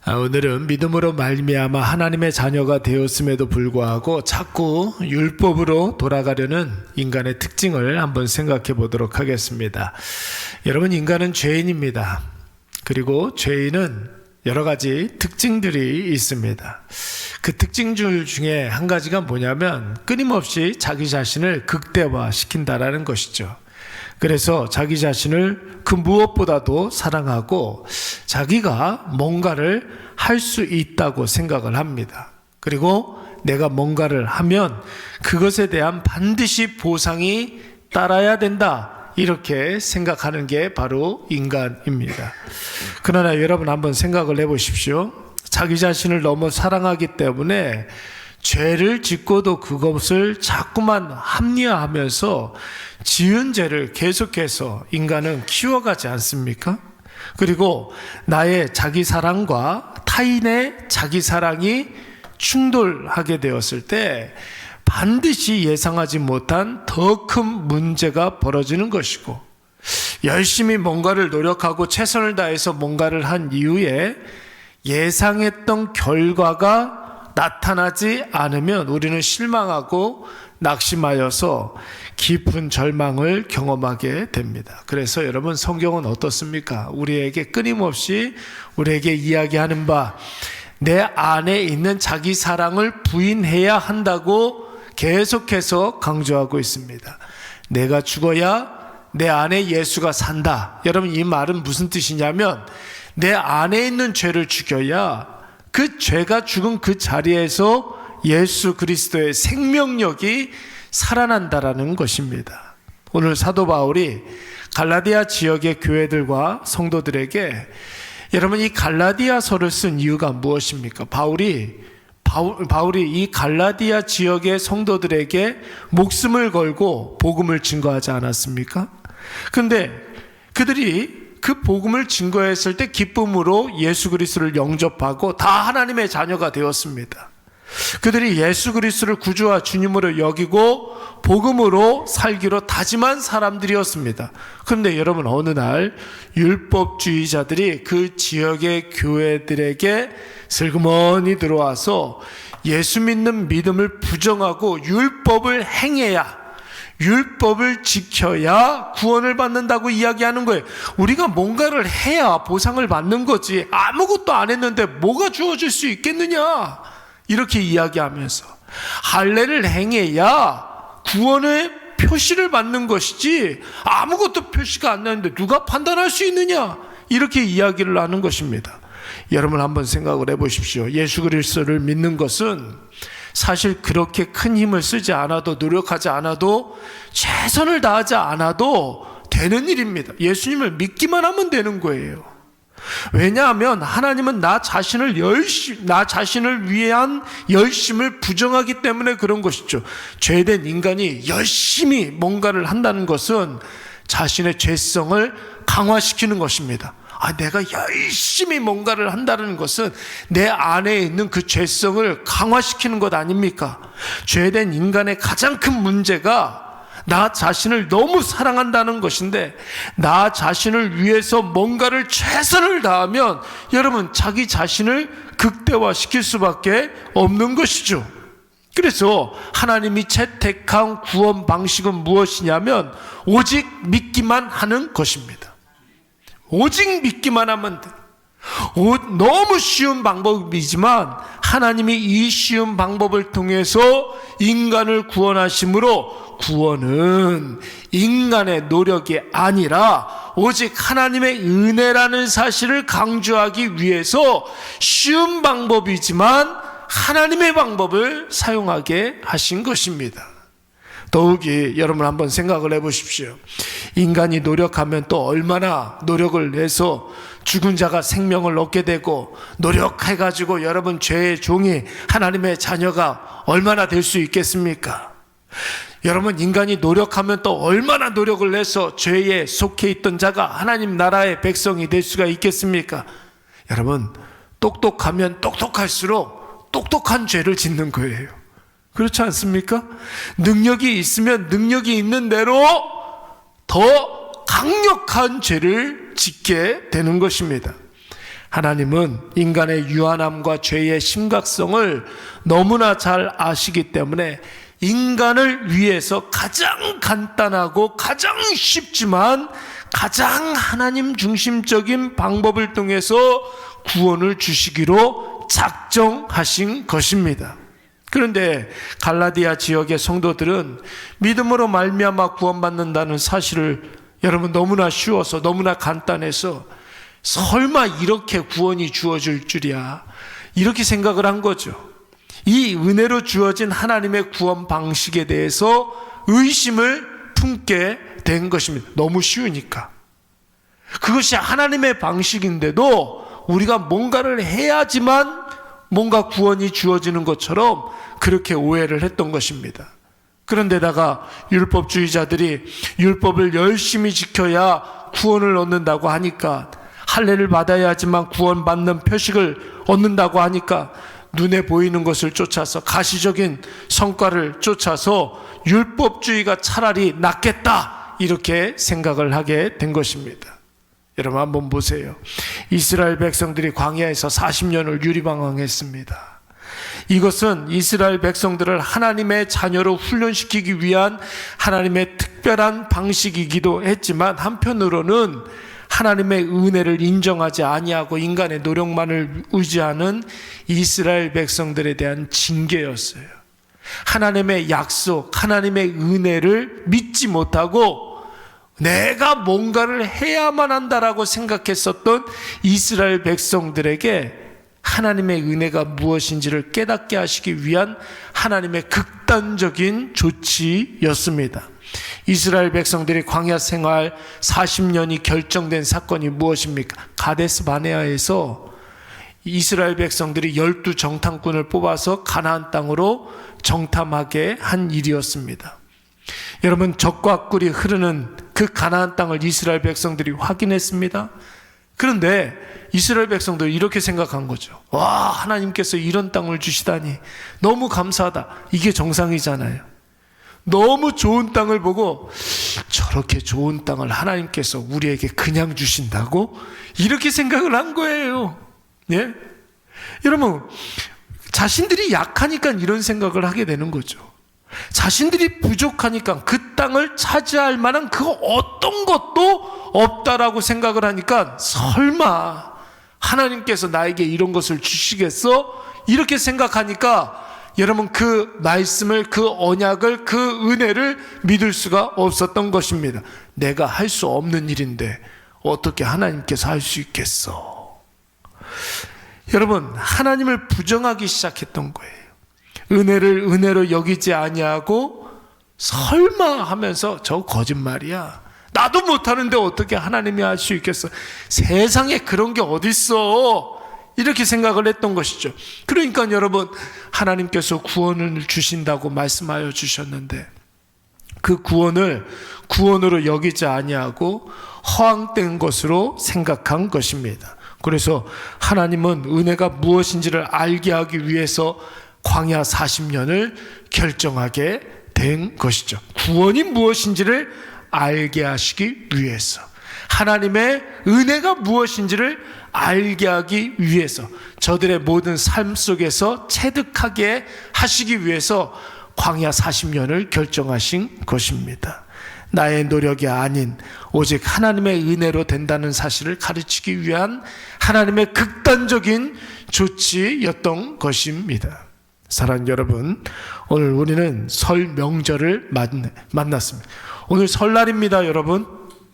오늘은 믿음으로 말미암아 하나님의 자녀가 되었음에도 불구하고 자꾸 율법으로 돌아가려는 인간의 특징을 한번 생각해 보도록 하겠습니다. 여러분, 인간은 죄인입니다. 그리고 죄인은 여러 가지 특징들이 있습니다. 그 특징들 중에 한 가지가 뭐냐면 끊임없이 자기 자신을 극대화시킨다라는 것이죠. 그래서 자기 자신을 그 무엇보다도 사랑하고 자기가 뭔가를 할 수 있다고 생각을 합니다. 그리고 내가 뭔가를 하면 그것에 대한 반드시 보상이 따라야 된다, 이렇게 생각하는 게 바로 인간입니다. 그러나 여러분, 한번 생각을 해보십시오. 자기 자신을 너무 사랑하기 때문에 죄를 짓고도 그것을 자꾸만 합리화하면서 지은 죄를 계속해서 인간은 키워가지 않습니까? 그리고 나의 자기 사랑과 타인의 자기 사랑이 충돌하게 되었을 때 반드시 예상하지 못한 더 큰 문제가 벌어지는 것이고, 열심히 뭔가를 노력하고 최선을 다해서 뭔가를 한 이후에 예상했던 결과가 나타나지 않으면 우리는 실망하고 낙심하여서 깊은 절망을 경험하게 됩니다. 그래서 여러분, 성경은 어떻습니까? 우리에게 끊임없이 우리에게 이야기하는 바, 내 안에 있는 자기 사랑을 부인해야 한다고 계속해서 강조하고 있습니다. 내가 죽어야 내 안에 예수가 산다. 여러분, 이 말은 무슨 뜻이냐면 내 안에 있는 죄를 죽여야 그 죄가 죽은 그 자리에서 예수 그리스도의 생명력이 살아난다라는 것입니다. 오늘 사도 바울이 갈라디아 지역의 교회들과 성도들에게, 여러분, 이 갈라디아서를 쓴 이유가 무엇입니까? 바울이 이 갈라디아 지역의 성도들에게 목숨을 걸고 복음을 증거하지 않았습니까? 그런데 그들이 그 복음을 증거했을 때 기쁨으로 예수 그리스도를 영접하고 다 하나님의 자녀가 되었습니다. 그들이 예수 그리스도를 구주와 주님으로 여기고 복음으로 살기로 다짐한 사람들이었습니다. 그런데 여러분, 어느 날 율법주의자들이 그 지역의 교회들에게 슬그머니 들어와서 예수 믿는 믿음을 부정하고 율법을 행해야, 율법을 지켜야 구원을 받는다고 이야기하는 거예요. 우리가 뭔가를 해야 보상을 받는 거지, 아무것도 안 했는데 뭐가 주어질 수 있겠느냐, 이렇게 이야기하면서 할례를 행해야 구원의 표시를 받는 것이지 아무것도 표시가 안 나는데 누가 판단할 수 있느냐, 이렇게 이야기를 하는 것입니다. 여러분, 한번 생각을 해보십시오. 예수 그리스도를 믿는 것은 사실 그렇게 큰 힘을 쓰지 않아도, 노력하지 않아도, 최선을 다하지 않아도 되는 일입니다. 예수님을 믿기만 하면 되는 거예요. 왜냐하면 하나님은 나 자신을 위한 열심을 부정하기 때문에 그런 것이죠. 죄된 인간이 열심히 뭔가를 한다는 것은 자신의 죄성을 강화시키는 것입니다. 내가 열심히 뭔가를 한다는 것은 내 안에 있는 그 죄성을 강화시키는 것 아닙니까? 죄된 인간의 가장 큰 문제가 나 자신을 너무 사랑한다는 것인데, 나 자신을 위해서 뭔가를 최선을 다하면 여러분, 자기 자신을 극대화시킬 수밖에 없는 것이죠. 그래서 하나님이 채택한 구원 방식은 무엇이냐면 오직 믿기만 하는 것입니다. 오직 믿기만 하면 돼. 너무 쉬운 방법이지만 하나님이 이 쉬운 방법을 통해서 인간을 구원하심으로 구원은 인간의 노력이 아니라 오직 하나님의 은혜라는 사실을 강조하기 위해서 쉬운 방법이지만 하나님의 방법을 사용하게 하신 것입니다. 더욱이 여러분, 한번 생각을 해보십시오. 인간이 노력하면 또 얼마나 노력을 해서 죽은 자가 생명을 얻게 되고, 노력해가지고 여러분, 죄의 종이 하나님의 자녀가 얼마나 될 수 있겠습니까? 여러분, 인간이 노력하면 또 얼마나 노력을 해서 죄에 속해 있던 자가 하나님 나라의 백성이 될 수가 있겠습니까? 여러분, 똑똑하면 똑똑할수록 똑똑한 죄를 짓는 거예요. 그렇지 않습니까? 능력이 있으면 능력이 있는 대로 더 강력한 죄를 짓게 되는 것입니다. 하나님은 인간의 유한함과 죄의 심각성을 너무나 잘 아시기 때문에 인간을 위해서 가장 간단하고 가장 쉽지만 가장 하나님 중심적인 방법을 통해서 구원을 주시기로 작정하신 것입니다. 그런데 갈라디아 지역의 성도들은 믿음으로 말미암아 구원받는다는 사실을 여러분 너무나 쉬워서 너무나 간단해서 설마 이렇게 구원이 주어질 줄이야 이렇게 생각을 한 거죠. 이 은혜로 주어진 하나님의 구원 방식에 대해서 의심을 품게 된 것입니다. 너무 쉬우니까. 그것이 하나님의 방식인데도 우리가 뭔가를 해야지만 뭔가 구원이 주어지는 것처럼 그렇게 오해를 했던 것입니다. 그런데다가 율법주의자들이 율법을 열심히 지켜야 구원을 얻는다고 하니까, 할례를 받아야지만 구원받는 표식을 얻는다고 하니까 눈에 보이는 것을 쫓아서 가시적인 성과를 쫓아서 율법주의가 차라리 낫겠다 이렇게 생각을 하게 된 것입니다. 여러분 한번 보세요. 이스라엘 백성들이 광야에서 40년을 유리방황했습니다. 이것은 이스라엘 백성들을 하나님의 자녀로 훈련시키기 위한 하나님의 특별한 방식이기도 했지만, 한편으로는 하나님의 은혜를 인정하지 아니하고 인간의 노력만을 의지하는 이스라엘 백성들에 대한 징계였어요. 하나님의 약속, 하나님의 은혜를 믿지 못하고 내가 뭔가를 해야만 한다라고 생각했었던 이스라엘 백성들에게 하나님의 은혜가 무엇인지를 깨닫게 하시기 위한 하나님의 극단적인 조치였습니다. 이스라엘 백성들이 광야 생활 40년이 결정된 사건이 무엇입니까? 가데스 바네아에서 이스라엘 백성들이 12 정탐꾼을 뽑아서 가나안 땅으로 정탐하게 한 일이었습니다. 여러분, 적과 꿀이 흐르는 그 가나안 땅을 이스라엘 백성들이 확인했습니다. 그런데 이스라엘 백성들이 이렇게 생각한 거죠. 와, 하나님께서 이런 땅을 주시다니 너무 감사하다. 이게 정상이잖아요. 너무 좋은 땅을 보고 저렇게 좋은 땅을 하나님께서 우리에게 그냥 주신다고? 이렇게 생각을 한 거예요. 예? 여러분, 자신들이 약하니까 이런 생각을 하게 되는 거죠. 자신들이 부족하니까 그 땅을 차지할 만한 그 어떤 것도 없다라고 생각을 하니까 설마 하나님께서 나에게 이런 것을 주시겠어? 이렇게 생각하니까 여러분, 그 말씀을, 그 언약을, 그 은혜를 믿을 수가 없었던 것입니다. 내가 할 수 없는 일인데 어떻게 하나님께서 할 수 있겠어? 여러분, 하나님을 부정하기 시작했던 거예요. 은혜를 은혜로 여기지 아니하고 설마 하면서 저 거짓말이야. 나도 못하는데 어떻게 하나님이 할 수 있겠어? 세상에 그런 게 어딨어? 이렇게 생각을 했던 것이죠. 그러니까 여러분, 하나님께서 구원을 주신다고 말씀하여 주셨는데 그 구원을 구원으로 여기지 아니하고 허황된 것으로 생각한 것입니다. 그래서 하나님은 은혜가 무엇인지를 알게 하기 위해서 광야 40년을 결정하게 된 것이죠. 구원이 무엇인지를 알게 하시기 위해서, 하나님의 은혜가 무엇인지를 알게 하기 위해서, 저들의 모든 삶 속에서 체득하게 하시기 위해서 광야 40년을 결정하신 것입니다. 나의 노력이 아닌 오직 하나님의 은혜로 된다는 사실을 가르치기 위한 하나님의 극단적인 조치였던 것입니다. 사랑하는 여러분, 오늘 우리는 설 명절을 만났습니다. 오늘 설날입니다, 여러분.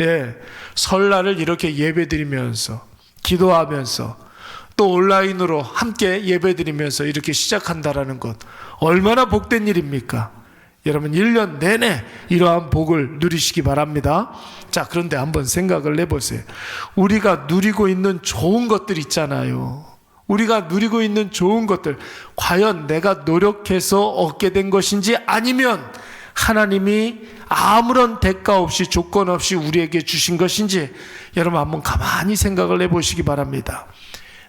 예, 설날을 이렇게 예배드리면서 기도하면서 또 온라인으로 함께 예배드리면서 이렇게 시작한다라는 것, 얼마나 복된 일입니까? 여러분, 1년 내내 이러한 복을 누리시기 바랍니다. 자, 그런데 한번 생각을 해보세요. 우리가 누리고 있는 좋은 것들 있잖아요. 우리가 누리고 있는 좋은 것들, 과연 내가 노력해서 얻게 된 것인지 아니면 하나님이 아무런 대가 없이 조건 없이 우리에게 주신 것인지 여러분 한번 가만히 생각을 해보시기 바랍니다.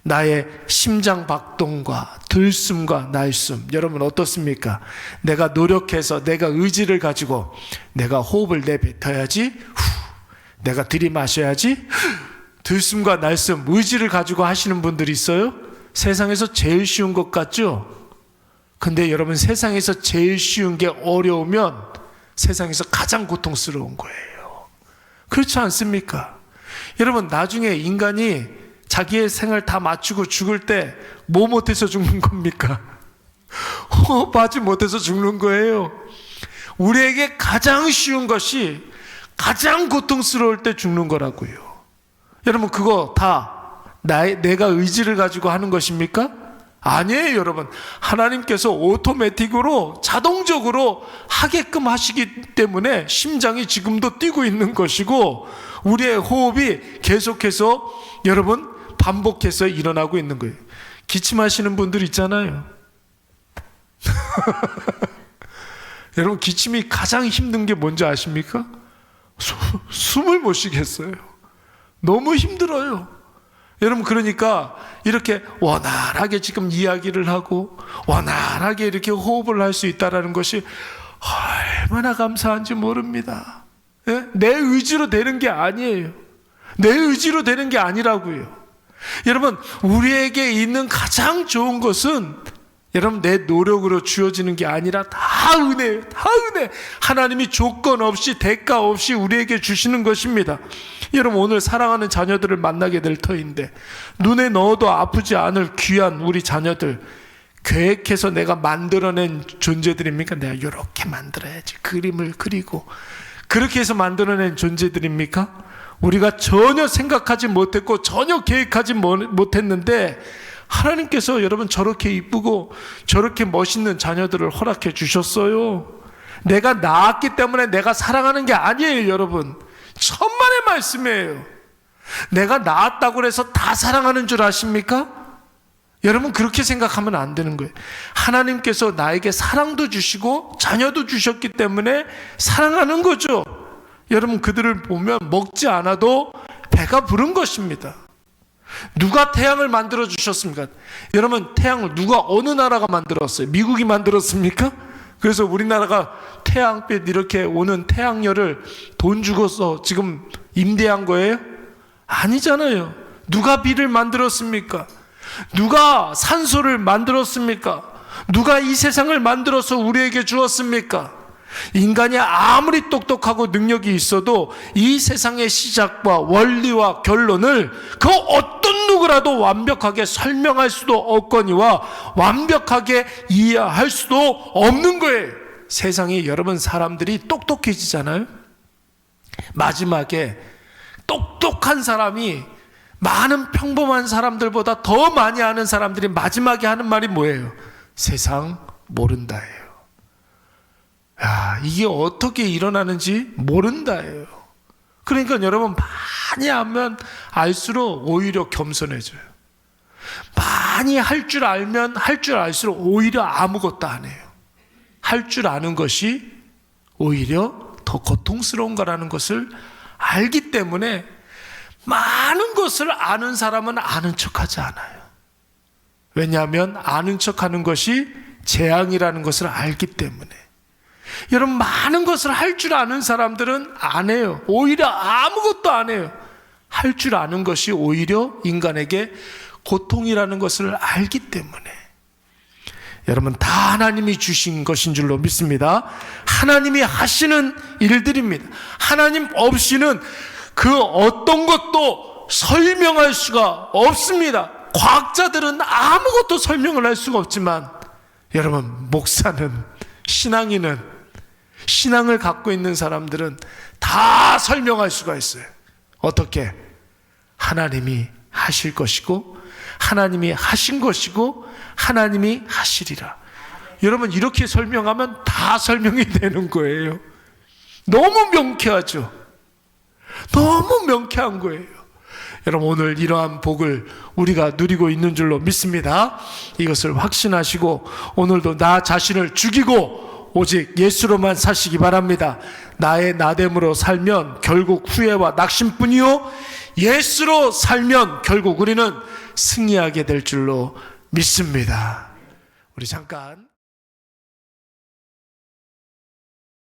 나의 심장 박동과 들숨과 날숨, 여러분 어떻습니까? 내가 노력해서 내가 의지를 가지고 내가 호흡을 내뱉어야지, 내가 들이마셔야지, 들숨과 날숨, 의지를 가지고 하시는 분들이 있어요? 세상에서 제일 쉬운 것 같죠? 근데 여러분, 세상에서 제일 쉬운 게 어려우면 세상에서 가장 고통스러운 거예요. 그렇지 않습니까? 여러분, 나중에 인간이 자기의 생을 다 마치고 죽을 때 뭐 못해서 죽는 겁니까? 호흡하지 못해서 죽는 거예요. 우리에게 가장 쉬운 것이 가장 고통스러울 때 죽는 거라고요. 여러분, 그거 다 내가 의지를 가지고 하는 것입니까? 아니에요, 여러분. 하나님께서 오토매틱으로 자동적으로 하게끔 하시기 때문에 심장이 지금도 뛰고 있는 것이고, 우리의 호흡이 계속해서 여러분 반복해서 일어나고 있는 거예요. 기침하시는 분들 있잖아요. 여러분, 기침이 가장 힘든 게 뭔지 아십니까? 숨을 못 쉬겠어요. 너무 힘들어요. 여러분, 그러니까 이렇게 원활하게 지금 이야기를 하고 원활하게 이렇게 호흡을 할 수 있다는 것이 얼마나 감사한지 모릅니다. 예? 내 의지로 되는 게 아니에요. 내 의지로 되는 게 아니라고요. 여러분, 우리에게 있는 가장 좋은 것은 여러분, 내 노력으로 주어지는 게 아니라 다 은혜예요. 다 은혜. 하나님이 조건 없이 대가 없이 우리에게 주시는 것입니다. 여러분, 오늘 사랑하는 자녀들을 만나게 될 터인데, 눈에 넣어도 아프지 않을 귀한 우리 자녀들, 계획해서 내가 만들어낸 존재들입니까? 내가 이렇게 만들어야지, 그림을 그리고 그렇게 해서 만들어낸 존재들입니까? 우리가 전혀 생각하지 못했고 전혀 계획하지 못했는데 하나님께서 여러분 저렇게 이쁘고 저렇게 멋있는 자녀들을 허락해 주셨어요. 내가 낳았기 때문에 내가 사랑하는 게 아니에요, 여러분. 천만의 말씀이에요. 내가 낳았다고 해서 다 사랑하는 줄 아십니까? 여러분, 그렇게 생각하면 안 되는 거예요. 하나님께서 나에게 사랑도 주시고 자녀도 주셨기 때문에 사랑하는 거죠. 여러분, 그들을 보면 먹지 않아도 배가 부른 것입니다. 누가 태양을 만들어 주셨습니까? 여러분, 태양을 누가, 어느 나라가 만들었어요? 미국이 만들었습니까? 그래서 우리나라가 태양빛 이렇게 오는 태양열을 돈 주고서 지금 임대한 거예요? 아니잖아요. 누가 비를 만들었습니까? 누가 산소를 만들었습니까? 누가 이 세상을 만들어서 우리에게 주었습니까? 인간이 아무리 똑똑하고 능력이 있어도 이 세상의 시작과 원리와 결론을 그 어떤 누구라도 완벽하게 설명할 수도 없거니와 완벽하게 이해할 수도 없는 거예요. 세상에 여러분, 사람들이 똑똑해지잖아요. 마지막에 똑똑한 사람이 많은 평범한 사람들보다 더 많이 아는 사람들이 마지막에 하는 말이 뭐예요? 세상 모른다예요. 야, 이게 어떻게 일어나는지 모른다예요. 그러니까 여러분, 많이 하면 알수록 오히려 겸손해져요. 많이 할 줄 알면 할 줄 알수록 오히려 아무것도 안 해요. 할 줄 아는 것이 오히려 더 고통스러운 거라는 것을 알기 때문에 많은 것을 아는 사람은 아는 척하지 않아요. 왜냐하면 아는 척하는 것이 재앙이라는 것을 알기 때문에. 여러분, 많은 것을 할 줄 아는 사람들은 안 해요. 오히려 아무것도 안 해요. 할 줄 아는 것이 오히려 인간에게 고통이라는 것을 알기 때문에. 여러분, 다 하나님이 주신 것인 줄로 믿습니다. 하나님이 하시는 일들입니다. 하나님 없이는 그 어떤 것도 설명할 수가 없습니다. 과학자들은 아무것도 설명을 할 수가 없지만, 여러분, 목사는, 신앙인은, 신앙을 갖고 있는 사람들은 다 설명할 수가 있어요. 어떻게? 하나님이 하실 것이고 하나님이 하신 것이고 하나님이 하시리라. 여러분, 이렇게 설명하면 다 설명이 되는 거예요. 너무 명쾌하죠. 너무 명쾌한 거예요. 여러분, 오늘 이러한 복을 우리가 누리고 있는 줄로 믿습니다. 이것을 확신하시고 오늘도 나 자신을 죽이고 오직 예수로만 사시기 바랍니다. 나의 나됨으로 살면 결국 후회와 낙심뿐이요, 예수로 살면 결국 우리는 승리하게 될 줄로 믿습니다. 우리 잠깐